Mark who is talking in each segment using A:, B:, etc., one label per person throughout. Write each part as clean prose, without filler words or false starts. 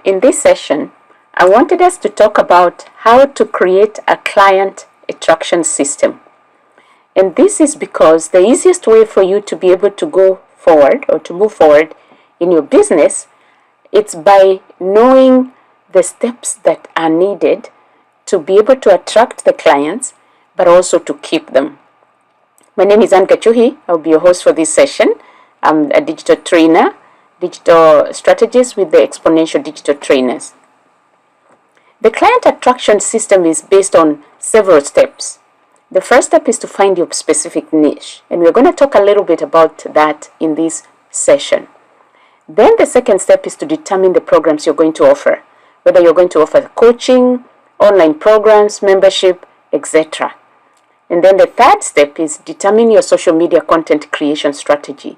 A: In this session, I wanted us to talk about how to create a client attraction system. And this is because the easiest way for you to be able to go forward or to move forward in your business, it's by knowing the steps that are needed to be able to attract the clients, but also to keep them. My name is Anne Gachuhi. I'll be your host for this session. I'm a digital trainer, digital strategist with the Exponential Digital Trainers. The client attraction system is based on several steps. The first step is to find your specific niche, and we're going to talk a little bit about that in this session. Then the second step is to determine the programs you're going to offer, whether you're going to offer coaching, online programs, membership, etc. And then the third step is determine your social media content creation strategy.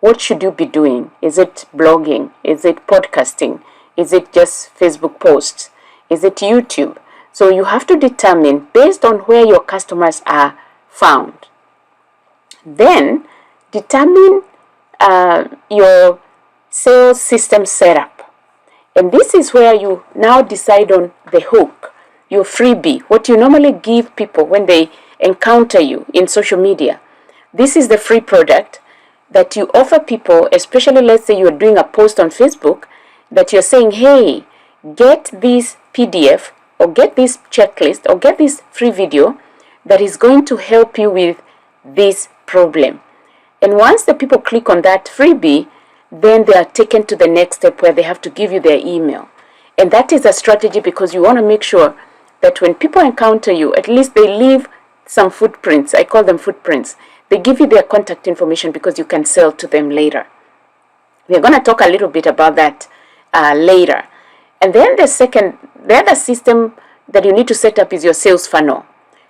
A: What should you be doing? Is it blogging? Is it podcasting? Is it just Facebook posts? Is it YouTube? So you have to determine based on where your customers are found. Then determine your sales system setup. And this is where you now decide on the hook, your freebie, what you normally give people when they encounter you in social media. This is the free product that you offer people, especially let's say you're doing a post on Facebook, that you're saying, hey, get this PDF or get this checklist or get this free video that is going to help you with this problem. And once the people click on that freebie, then they are taken to the next step where they have to give you their email. And that is a strategy because you want to make sure that when people encounter you, at least they leave some footprints. I call them footprints. They give you their contact information because you can sell to them later. We're going to talk a little bit about that later. And then the other system that you need to set up is your sales funnel.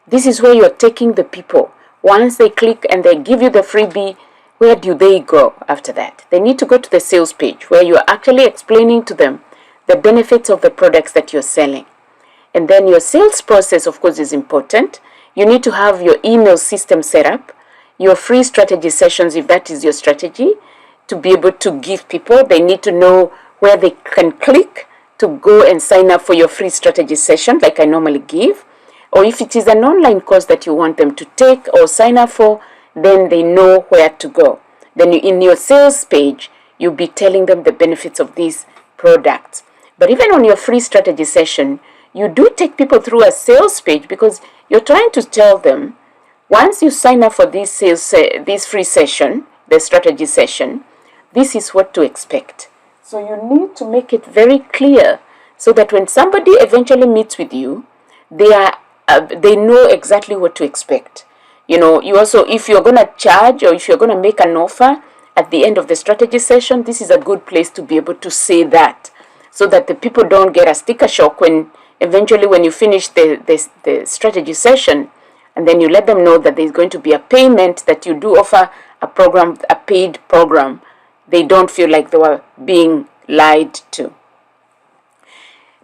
A: This is where you're taking the people. Once they click and they give you the freebie, where do they go after that? They need to go to the sales page where you're actually explaining to them the benefits of the products that you're selling. And then your sales process, of course, is important. You need to have your email system set up, your free strategy sessions, if that is your strategy, to be able to give people. They need to know where they can click to go and sign up for your free strategy session, like I normally give. Or if it is an online course that you want them to take or sign up for, then they know where to go. Then in your sales page, you'll be telling them the benefits of these products. But even on your free strategy session, you do take people through a sales page because you're trying to tell them, once you sign up for this free session, the strategy session, this is what to expect. So you need to make it very clear so that when somebody eventually meets with you, they know exactly what to expect. You know, you also, if you're going to charge or if you're going to make an offer at the end of the strategy session, this is a good place to be able to say that so that the people don't get a sticker shock when eventually when you finish the strategy session, and then you let them know that there's going to be a payment, that you do offer a program, a paid program. They don't feel like they were being lied to.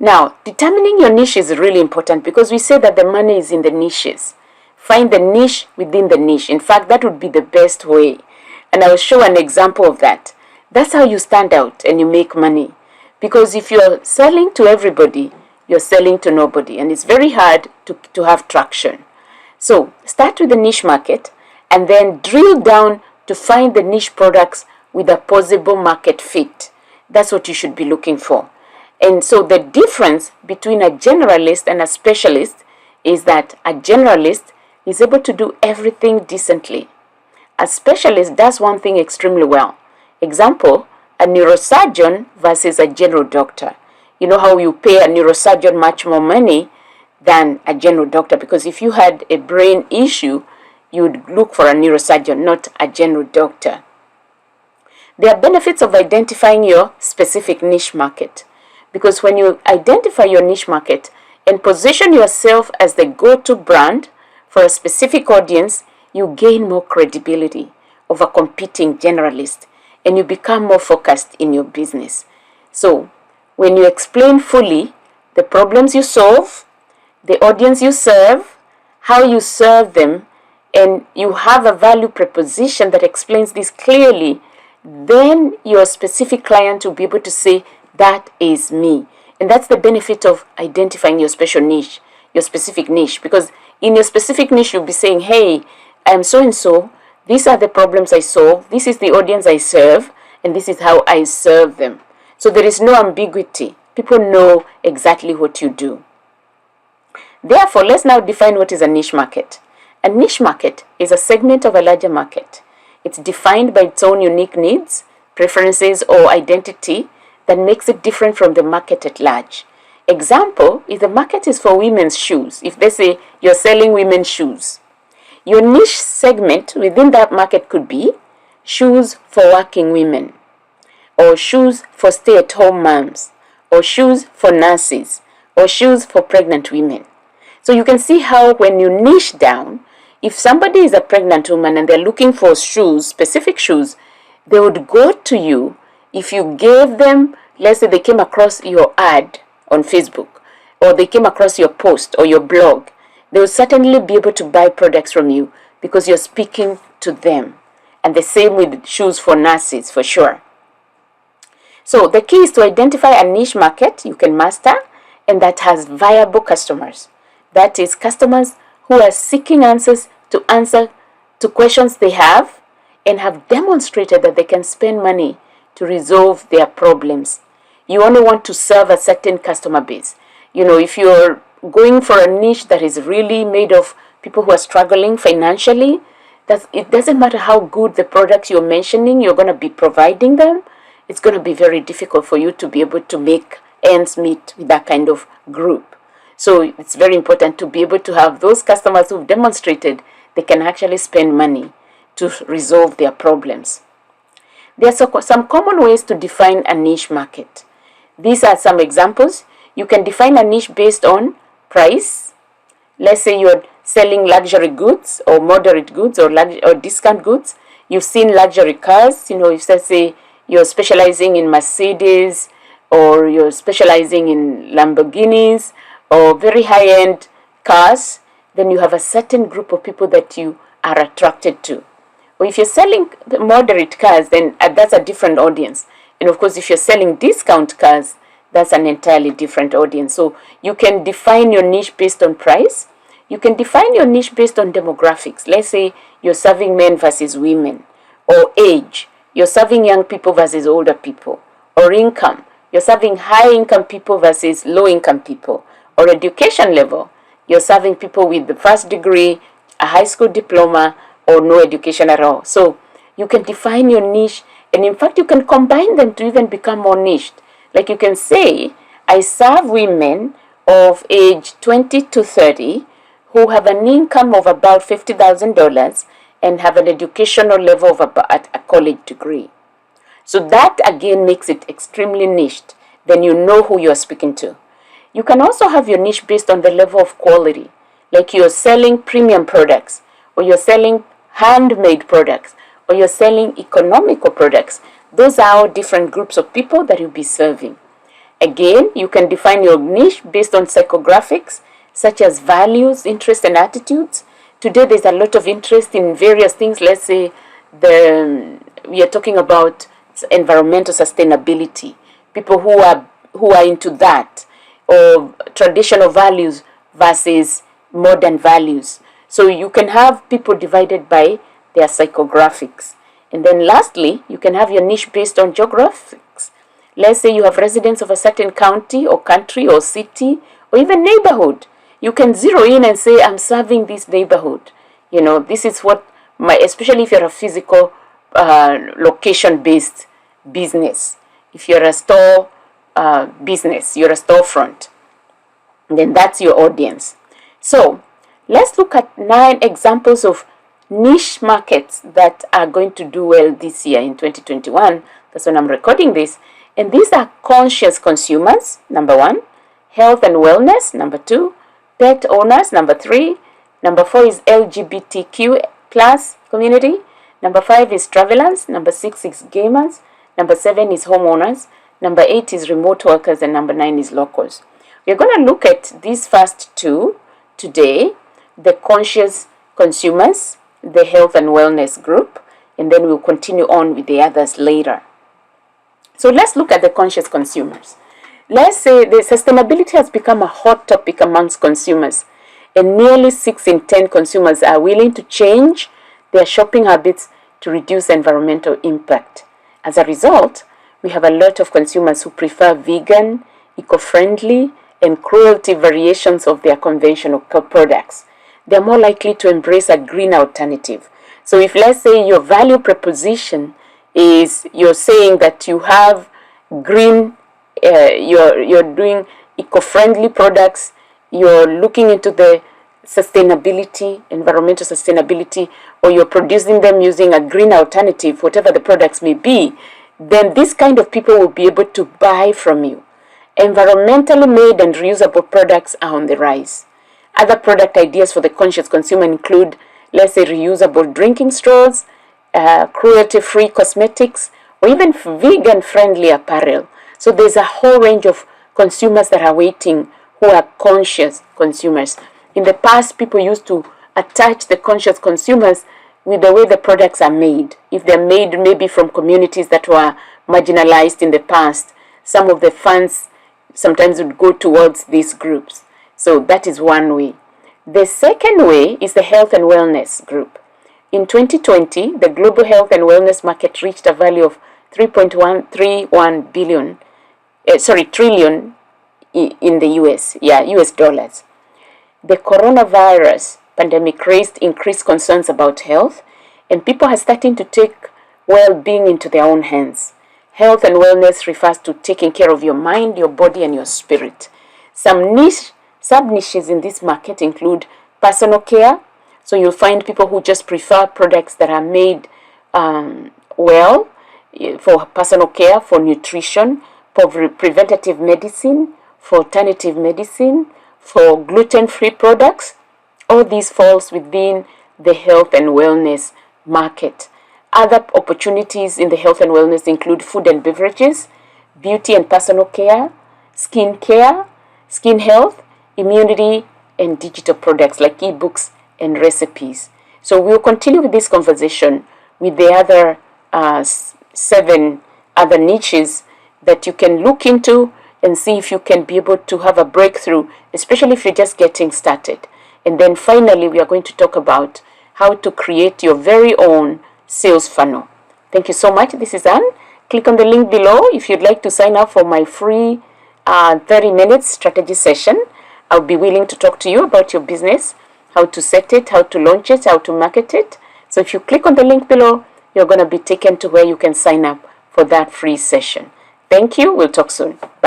A: Now, determining your niche is really important because we say that the money is in the niches. Find the niche within the niche. In fact, that would be the best way. And I will show an example of that. That's how you stand out and you make money. Because if you're selling to everybody, you're selling to nobody. And it's very hard to have traction. So start with the niche market and then drill down to find the niche products with a possible market fit. That's what you should be looking for. And so the difference between a generalist and a specialist is that a generalist is able to do everything decently. A specialist does one thing extremely well. Example, a neurosurgeon versus a general doctor. You know how you pay a neurosurgeon much more money than a general doctor, because if you had a brain issue, you would look for a neurosurgeon, not a general doctor. There are benefits of identifying your specific niche market, because when you identify your niche market and position yourself as the go-to brand for a specific audience, you gain more credibility over competing generalists and you become more focused in your business. So when you explain fully the problems you solve, the audience you serve, how you serve them, and you have a value proposition that explains this clearly, then your specific client will be able to say, that is me. And that's the benefit of identifying your special niche, your specific niche. Because in your specific niche, you'll be saying, hey, I'm so-and-so. These are the problems I solve. This is the audience I serve. And this is how I serve them. So there is no ambiguity. People know exactly what you do. Therefore, let's now define what is a niche market. A niche market is a segment of a larger market. It's defined by its own unique needs, preferences, or identity that makes it different from the market at large. Example, if the market is for women's shoes, if they say you're selling women's shoes, your niche segment within that market could be shoes for working women, or shoes for stay-at-home moms, or shoes for nurses, or shoes for pregnant women. So you can see how when you niche down, if somebody is a pregnant woman and they're looking for shoes, specific shoes, they would go to you if you gave them, let's say they came across your ad on Facebook, or they came across your post or your blog, they will certainly be able to buy products from you because you're speaking to them. And the same with shoes for nurses, for sure. So the key is to identify a niche market you can master and that has viable customers. That is, customers who are seeking answers to questions they have and have demonstrated that they can spend money to resolve their problems. You only want to serve a certain customer base. If you're going for a niche that is really made of people who are struggling financially, it doesn't matter how good the products you're mentioning you're going to be providing them, it's going to be very difficult for you to be able to make ends meet with that kind of group. So it's very important to be able to have those customers who've demonstrated they can actually spend money to resolve their problems. There are some common ways to define a niche market. These are some examples. You can define a niche based on price. Let's say you're selling luxury goods or moderate goods or discount goods. You've seen luxury cars. If let's say you're specializing in Mercedes or you're specializing in Lamborghinis or very high-end cars, then you have a certain group of people that you are attracted to. Or if you're selling moderate cars, then that's a different audience. And of course, if you're selling discount cars, that's an entirely different audience. So you can define your niche based on price. You can define your niche based on demographics. Let's say you're serving men versus women, or age. You're serving young people versus older people, or income. You're serving high-income people versus low-income people, or education level. You're serving people with the first degree, a high school diploma, or no education at all. So you can define your niche, and in fact, you can combine them to even become more niched. Like you can say, I serve women of age 20 to 30 who have an income of about $50,000 and have an educational level of about a college degree. So that again makes it extremely niched. Then you know who you're speaking to. You can also have your niche based on the level of quality. Like you're selling premium products, or you're selling handmade products, or you're selling economical products. Those are all different groups of people that you'll be serving. Again, you can define your niche based on psychographics, such as values, interests, and attitudes. Today, there's a lot of interest in various things. Let's say we are talking about environmental sustainability. People who are into that, or traditional values versus modern values. So you can have people divided by their psychographics. And then lastly, you can have your niche based on geographics. Let's say you have residents of a certain county or country or city or even neighborhood. You can zero in and say, I'm serving this neighborhood. This is what especially if you're a physical location-based business. If you're a store business, you're a storefront, then that's your audience. So let's look at 9 examples of niche markets that are going to do well this year in 2021. That's when I'm recording this. And these are conscious consumers, number 1. Health and wellness, number 2. Pet owners, number 3. Number 4 is LGBTQ plus community. Number 5 is travelers. Number 6 is gamers. Number 7 is homeowners. Number 8 is remote workers. And number 9 is locals. We're going to look at these first 2 today, the conscious consumers, the health and wellness group, and then we'll continue on with the others later. So let's look at the conscious consumers. Let's say the sustainability has become a hot topic amongst consumers, and nearly 6 in 10 consumers are willing to change their shopping habits to reduce environmental impact. As a result, we have a lot of consumers who prefer vegan, eco-friendly, and cruelty variations of their conventional products. They're more likely to embrace a green alternative. So if, let's say, your value proposition is you're saying that you have green, you're doing eco-friendly products, you're looking into the sustainability, environmental sustainability, or you're producing them using a green alternative, whatever the products may be, then this kind of people will be able to buy from you. Environmentally made and reusable products are on the rise. Other product ideas for the conscious consumer include, let's say, reusable drinking straws, cruelty-free cosmetics, or even vegan-friendly apparel. So there's a whole range of consumers that are waiting who are conscious consumers. In the past, people used to attach the conscious consumers with the way the products are made. If they're made maybe from communities that were marginalized in the past, some of the funds sometimes would go towards these groups. So that is one way. The second way is the health and wellness group. In 2020, the global health and wellness market reached a value of 3.131 trillion in the US dollars. The coronavirus pandemic raised increased concerns about health, and people are starting to take well-being into their own hands. Health and wellness refers to taking care of your mind, your body, and your spirit. Some sub-niches in this market include personal care. So you'll find people who just prefer products that are made well for personal care, for nutrition, for preventative medicine, for alternative medicine, for gluten-free products. All these falls within the health and wellness market. Other opportunities in the health and wellness include food and beverages, beauty and personal care, skin health, immunity, and digital products like ebooks and recipes. So we'll continue with this conversation with the other 7 other niches that you can look into and see if you can be able to have a breakthrough, especially if you're just getting started. And then finally, we are going to talk about how to create your very own sales funnel. Thank you so much. This is Anne. Click on the link below if you'd like to sign up for my free 30 minutes strategy session. I'll be willing to talk to you about your business, how to set it, how to launch it, how to market it. So if you click on the link below, you're going to be taken to where you can sign up for that free session. Thank you. We'll talk soon. Bye.